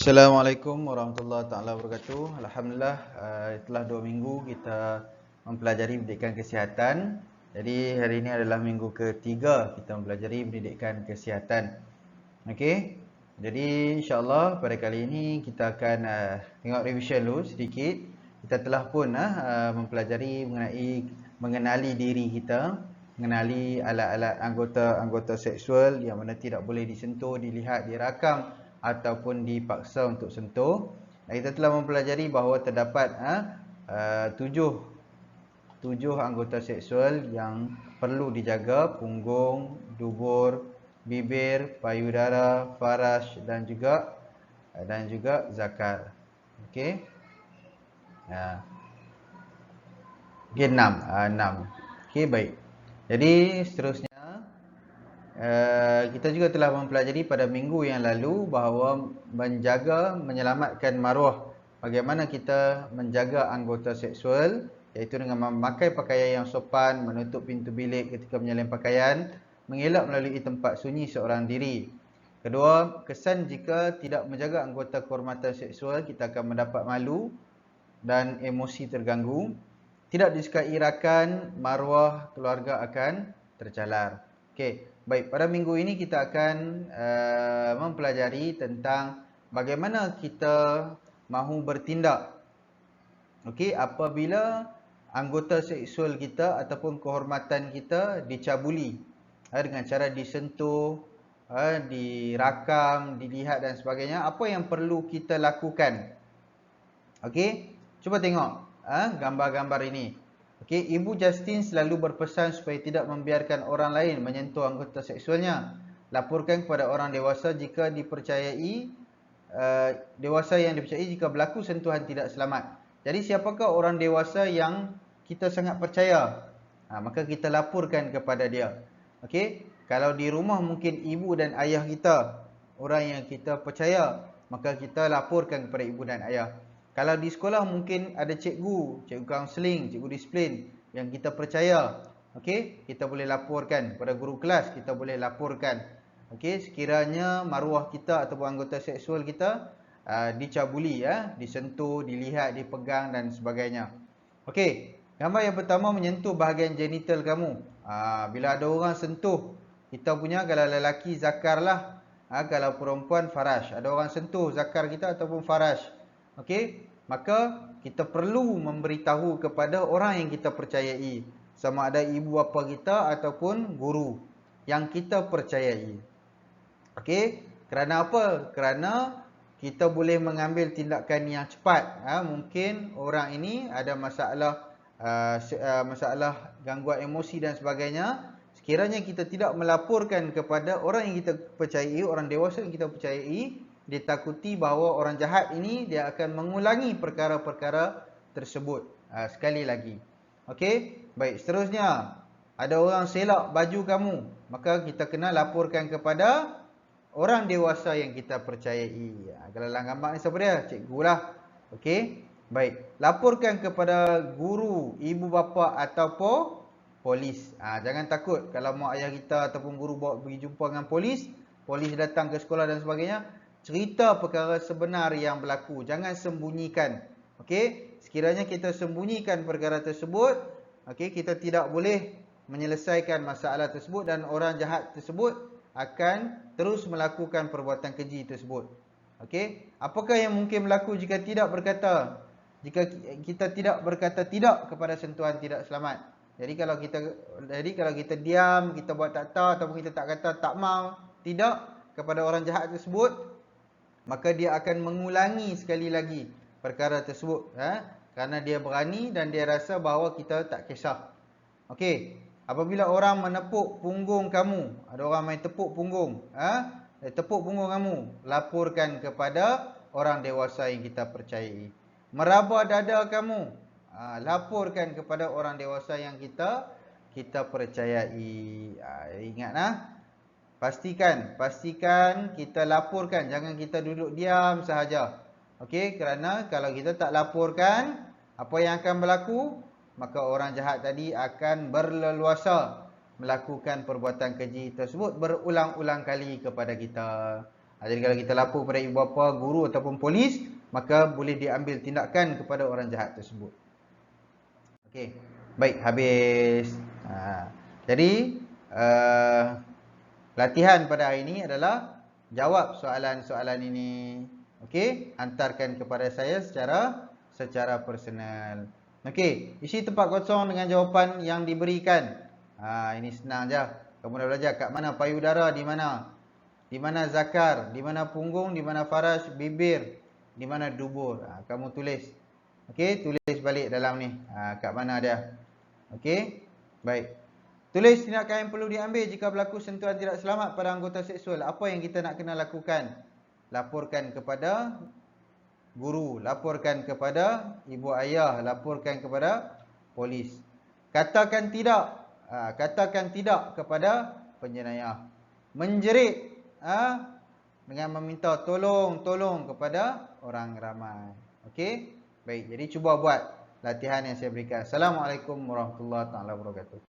Assalamualaikum warahmatullahi taala wabarakatuh. Alhamdulillah, telah 2 minggu kita mempelajari pendidikan kesihatan. Jadi hari ini adalah minggu ketiga kita mempelajari pendidikan kesihatan. Okey. Jadi insya-Allah pada kali ini kita akan tengok revision dulu sedikit. Kita telah pun mempelajari mengenali diri kita, mengenali alat-alat anggota seksual yang mana tidak boleh disentuh, dilihat, dirakam ataupun dipaksa untuk sentuh. Dan kita telah mempelajari bahawa terdapat 7 anggota seksual yang perlu dijaga: punggung, dubur, bibir, payudara, faraj dan juga zakar. Okey. Okey, 6. Okey, baik. Jadi seterusnya kita juga telah mempelajari pada minggu yang lalu bahawa menyelamatkan maruah. Bagaimana kita menjaga anggota seksual, iaitu dengan memakai pakaian yang sopan, menutup pintu bilik ketika menyalin pakaian, mengelak melalui tempat sunyi seorang diri. Kedua, kesan jika tidak menjaga anggota kehormatan seksual, kita akan mendapat malu dan emosi terganggu. Tidak disukai rakan, maruah keluarga akan tercalar. Okey, baik, pada minggu ini kita akan mempelajari tentang bagaimana kita mahu bertindak. Okey, apabila anggota seksual kita ataupun kehormatan kita dicabuli dengan cara disentuh, dirakam, dilihat dan sebagainya, apa yang perlu kita lakukan? Okey, cuba tengok gambar-gambar ini. Okey, Ibu Justin selalu berpesan supaya tidak membiarkan orang lain menyentuh anggota seksualnya. Laporkan kepada orang dewasa jika dipercayai dewasa yang dipercayai jika berlaku sentuhan tidak selamat. Jadi siapakah orang dewasa yang kita sangat percaya? Maka kita laporkan kepada dia. Okey, kalau di rumah mungkin ibu dan ayah kita, orang yang kita percaya, maka kita laporkan kepada ibu dan ayah. Kalau di sekolah mungkin ada cikgu kaunseling, cikgu disiplin yang kita percaya. Okey, kita boleh laporkan kepada guru kelas, kita boleh laporkan. Okey, sekiranya maruah kita ataupun anggota seksual kita dicabuli, disentuh, dilihat, dipegang dan sebagainya. Okey, gambar yang pertama menyentuh bahagian genital kamu. Bila ada orang sentuh kita punya, kalau lelaki zakar lah, kalau perempuan faraj. Ada orang sentuh zakar kita ataupun faraj. Okey, maka kita perlu memberitahu kepada orang yang kita percayai, sama ada ibu bapa kita ataupun guru yang kita percayai. Okey, kerana apa? Kerana kita boleh mengambil tindakan yang cepat. Mungkin orang ini ada masalah gangguan emosi dan sebagainya. Sekiranya kita tidak melaporkan kepada orang yang kita percayai, orang dewasa yang kita percayai, ditakuti bahawa orang jahat ini dia akan mengulangi perkara-perkara tersebut sekali lagi. Okey, baik, seterusnya ada orang selak baju kamu, maka kita kena laporkan kepada orang dewasa yang kita percayai. Kalau dalam gambar ni siapa dia? Cikgu lah. Okey, baik, laporkan kepada guru, ibu bapa ataupun polis. Jangan takut kalau mak ayah kita ataupun guru bawa pergi jumpa dengan polis, polis datang ke sekolah dan sebagainya. Cerita perkara sebenar yang berlaku, jangan sembunyikan. Okey, sekiranya kita sembunyikan perkara tersebut, okey, kita tidak boleh menyelesaikan masalah tersebut dan orang jahat tersebut akan terus melakukan perbuatan keji tersebut. Okey, apakah yang mungkin berlaku jika tidak berkata? Jika kita tidak berkata tidak kepada sentuhan tidak selamat. Jadi kalau kita diam, kita buat tak tahu ataupun kita tak kata tak mau, tidak kepada orang jahat tersebut, maka dia akan mengulangi sekali lagi perkara tersebut, kerana dia berani dan dia rasa bahawa kita tak kisah. Okey, apabila orang menepuk punggung kamu, ada orang main tepuk punggung, tepuk punggung kamu, laporkan kepada orang dewasa yang kita percayai. Meraba dada kamu, laporkan kepada orang dewasa yang kita percayai. Ingatlah, pastikan kita laporkan, jangan kita duduk diam sahaja. Okey, kerana kalau kita tak laporkan, apa yang akan berlaku? Maka orang jahat tadi akan berleluasa melakukan perbuatan keji tersebut berulang-ulang kali kepada kita. Jadi kalau kita lapor pada ibu bapa, guru ataupun polis, maka boleh diambil tindakan kepada orang jahat tersebut. Okey. Baik, habis. Jadi latihan pada hari ini adalah jawab soalan-soalan ini. Okey, hantarkan kepada saya secara personal. Okey, isi tempat kosong dengan jawapan yang diberikan. Ini senang je. Kamu dah belajar kat mana payudara, di mana? Di mana zakar, di mana punggung, di mana faraj, bibir, di mana dubur. Kamu tulis. Okey, tulis balik dalam ni. Kat mana dia? Okey. Baik. Tulis tindakan yang perlu diambil jika berlaku sentuhan tidak selamat pada anggota seksual. Apa yang kita nak kena lakukan? Laporkan kepada guru, laporkan kepada ibu ayah, laporkan kepada polis. Katakan tidak. Katakan tidak kepada penjenayah. Menjerit dengan meminta tolong kepada orang ramai. Okey? Baik, jadi cuba buat latihan yang saya berikan. Assalamualaikum warahmatullahi wabarakatuh.